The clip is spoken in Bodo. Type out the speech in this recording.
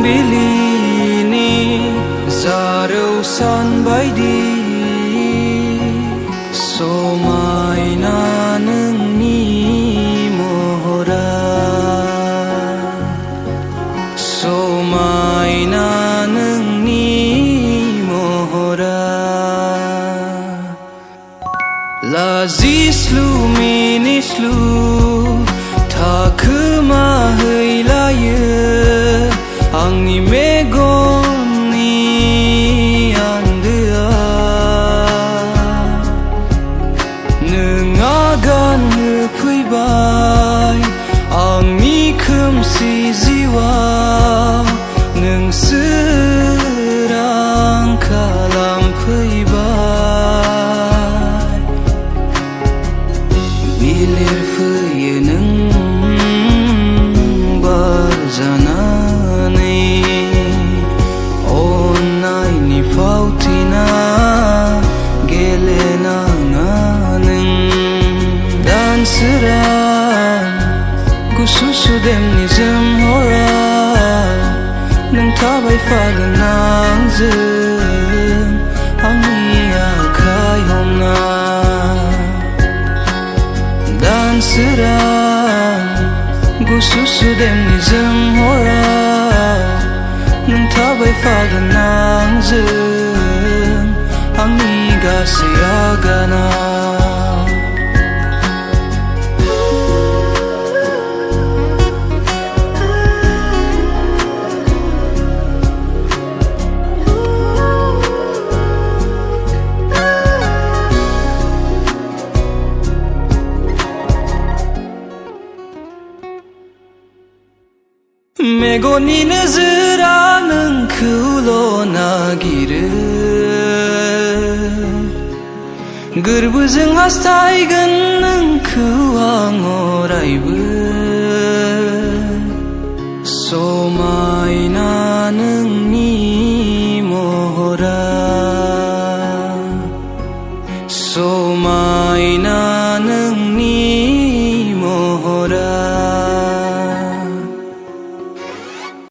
फुंबिलिनि जारौसान बायदि समायना नोंनि महरा समायना नोंनि महरा लाजिस्लु मिनिस्लु थाखोमाहैलायो आंनि मेगननि आन्दोआ नों आगान होफैबाय आंनि खोमसि जिउआव नों सोरां खालामफैबाय बिलिरफैयो नों बार जानानै अननायनि फावथिना गेलेनाङा नों दानसोरां गुसु सुदेमनि जोमहरा नों थाबायफागोन आंजों आंनि आखाइ हमना दानसोरां गुसु सुदेमनि जोमहरा नों थाबायफागोन आंजों आंनि गासै आगाना मेगननि नोजोरा नोंखौल' नागिरो गोरबोजों हास्थायगोन नोंखौ आं अरायबो समायना नों